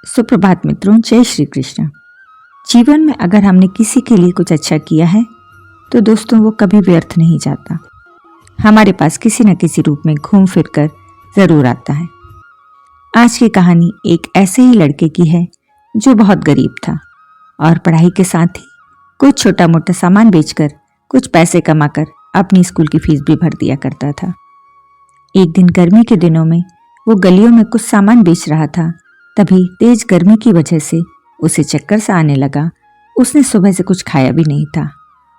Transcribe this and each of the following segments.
सुप्रभात मित्रों, जय श्री कृष्ण। जीवन में अगर हमने किसी के लिए कुछ अच्छा किया है तो दोस्तों वो कभी व्यर्थ नहीं जाता, हमारे पास किसी न किसी रूप में घूम फिर कर जरूर आता है। आज की कहानी एक ऐसे ही लड़के की है जो बहुत गरीब था और पढ़ाई के साथ ही कुछ छोटा मोटा सामान बेचकर कुछ पैसे कमाकर अपनी स्कूल की फीस भी भर दिया करता था। एक दिन गर्मी के दिनों में वो गलियों में कुछ सामान बेच रहा था। तभी तेज गर्मी की वजह से उसे चक्कर सा आने लगा। उसने सुबह से कुछ खाया भी नहीं था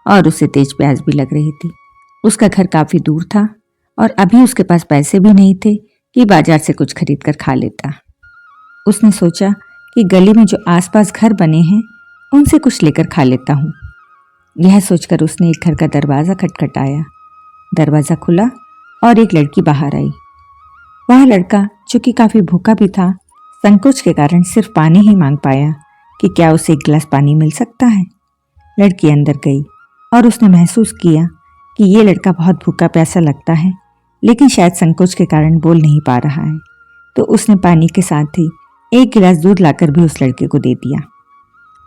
और उसे तेज प्यास भी लग रही थी। उसका घर काफी दूर था और अभी उसके पास पैसे भी नहीं थे कि बाजार से कुछ खरीद कर खा लेता। उसने सोचा कि गली में जो आसपास घर बने हैं उनसे कुछ लेकर खा लेता हूँ। यह सोचकर उसने एक घर का दरवाज़ा खटखटाया। दरवाज़ा खुला और एक लड़की बाहर आई। वह लड़का, जो कि काफी भूखा भी था, संकोच के कारण सिर्फ पानी ही मांग पाया कि क्या उसे एक गिलास पानी मिल सकता है। लड़की अंदर गई और उसने महसूस किया कि ये लड़का बहुत भूखा प्यासा लगता है, लेकिन शायद संकोच के कारण बोल नहीं पा रहा है। तो उसने पानी के साथ ही एक गिलास दूध लाकर भी उस लड़के को दे दिया।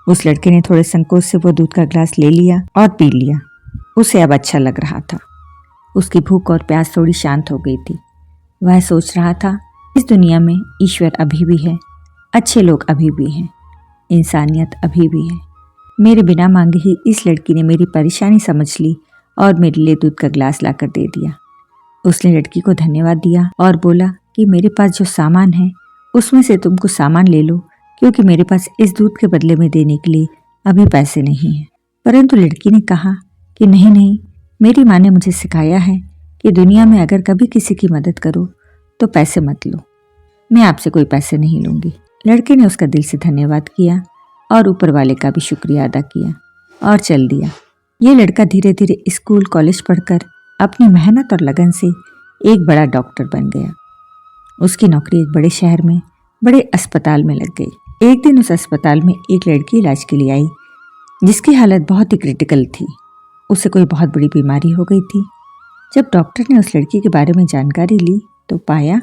उस लड़के ने थोड़े संकोच से वो दूध का गिलास ले लिया और पी लिया। उसे अब अच्छा लग रहा था। उसकी भूख और प्यास थोड़ी शांत हो गई थी। वह सोच रहा था, इस दुनिया में ईश्वर अभी भी है, अच्छे लोग अभी भी हैं, इंसानियत अभी भी है। मेरे बिना मांगे ही इस लड़की ने मेरी परेशानी समझ ली और मेरे लिए दूध का गिलास लाकर दे दिया। उसने लड़की को धन्यवाद दिया और बोला कि मेरे पास जो सामान है उसमें से तुम कुछ सामान ले लो, क्योंकि मेरे पास इस दूध के बदले में देने के लिए अभी पैसे नहीं हैं। परंतु लड़की ने कहा कि नहीं नहीं, मेरी माँ ने मुझे सिखाया है कि दुनिया में अगर कभी किसी की मदद करो तो पैसे मत लो। मैं आपसे कोई पैसे नहीं लूंगी। लड़के ने उसका दिल से धन्यवाद किया और ऊपर वाले का भी शुक्रिया अदा किया और चल दिया। ये लड़का धीरे धीरे स्कूल कॉलेज पढ़कर अपनी मेहनत और लगन से एक बड़ा डॉक्टर बन गया। उसकी नौकरी एक बड़े शहर में बड़े अस्पताल में लग गई। एक दिन उस अस्पताल में एक लड़की इलाज के लिए आई जिसकी हालत बहुत ही क्रिटिकल थी। उसे कोई बहुत बड़ी बीमारी हो गई थी। जब डॉक्टर ने उस लड़की के बारे में जानकारी ली तो पाया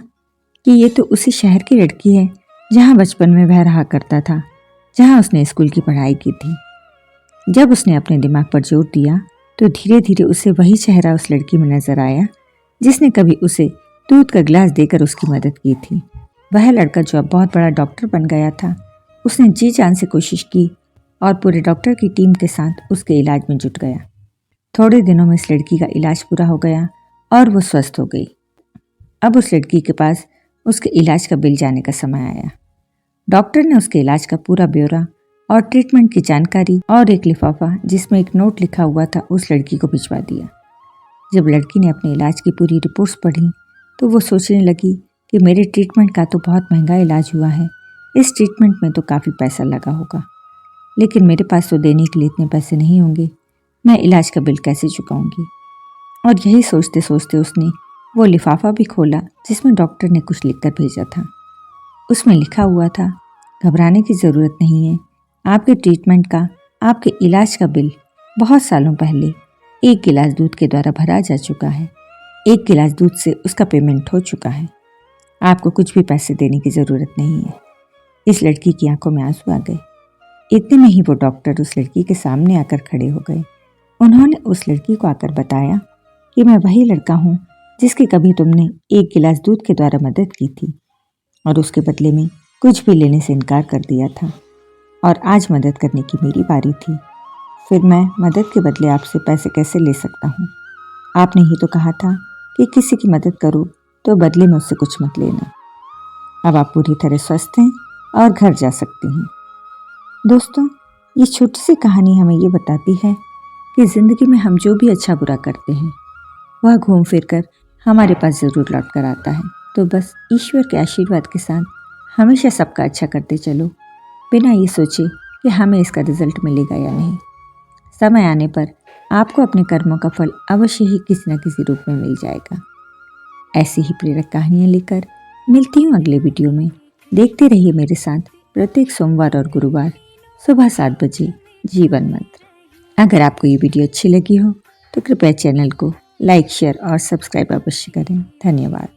कि ये तो उसी शहर की लड़की है जहाँ बचपन में वह रहा करता था, जहाँ उसने स्कूल की पढ़ाई की थी। जब उसने अपने दिमाग पर जोर दिया तो धीरे धीरे उसे वही चेहरा उस लड़की में नजर आया जिसने कभी उसे दूध का गिलास देकर उसकी मदद की थी। वह लड़का जो अब बहुत बड़ा डॉक्टर बन गया था, उसने जी जान से कोशिश की और पूरे डॉक्टर की टीम के साथ उसके इलाज में जुट गया। थोड़े दिनों में इस लड़की का इलाज पूरा हो गया और वो स्वस्थ हो गई। अब उस लड़की के पास उसके इलाज का बिल जाने का समय आया। डॉक्टर ने उसके इलाज का पूरा ब्यौरा और ट्रीटमेंट की जानकारी और एक लिफाफा जिसमें एक नोट लिखा हुआ था उस लड़की को भिजवा दिया। जब लड़की ने अपने इलाज की पूरी रिपोर्ट्स पढ़ी तो वो सोचने लगी कि मेरे ट्रीटमेंट का तो बहुत महंगा इलाज हुआ है, इस ट्रीटमेंट में तो काफ़ी पैसा लगा होगा, लेकिन मेरे पास तो देने के लिए इतने पैसे नहीं होंगे, मैं इलाज का बिल कैसे चुकाऊंगी। और यही सोचते सोचते उसने वो लिफाफा भी खोला जिसमें डॉक्टर ने कुछ लिखकर भेजा था। उसमें लिखा हुआ था, घबराने की ज़रूरत नहीं है, आपके ट्रीटमेंट का, आपके इलाज का बिल बहुत सालों पहले एक गिलास दूध के द्वारा भरा जा चुका है। एक गिलास दूध से उसका पेमेंट हो चुका है, आपको कुछ भी पैसे देने की ज़रूरत नहीं है। इस लड़की की आंखों में आंसू आ गए। इतने में ही वो डॉक्टर उस लड़की के सामने आकर खड़े हो गए। उन्होंने उस लड़की को आकर बताया कि मैं वही लड़का हूँ जिसकी कभी तुमने एक गिलास दूध के द्वारा मदद की थी और उसके बदले में कुछ भी लेने से इनकार कर दिया था, और आज मदद करने की मेरी बारी थी। फिर मैं मदद के बदले आपसे पैसे कैसे ले सकता हूँ? आपने ही तो कहा था कि किसी की मदद करो तो बदले में उससे कुछ मत लेना। अब आप पूरी तरह स्वस्थ हैं और घर जा सकती हैं। दोस्तों, ये छोटी सी कहानी हमें ये बताती है कि ज़िंदगी में हम जो भी अच्छा बुरा करते हैं वह घूम फिर कर हमारे पास ज़रूर लौट कर आता है। तो बस ईश्वर के आशीर्वाद के साथ हमेशा सबका अच्छा करते चलो, बिना ये सोचे कि हमें इसका रिजल्ट मिलेगा या नहीं। समय आने पर आपको अपने कर्मों का फल अवश्य ही किसी न किसी रूप में मिल जाएगा। ऐसी ही प्रेरक कहानियाँ लेकर मिलती हूँ अगले वीडियो में। देखते रहिए मेरे साथ प्रत्येक सोमवार और गुरुवार सुबह 7 बजे जीवन मंत्र। अगर आपको ये वीडियो अच्छी लगी हो तो कृपया चैनल को लाइक, शेयर और सब्सक्राइब अवश्य करें। धन्यवाद।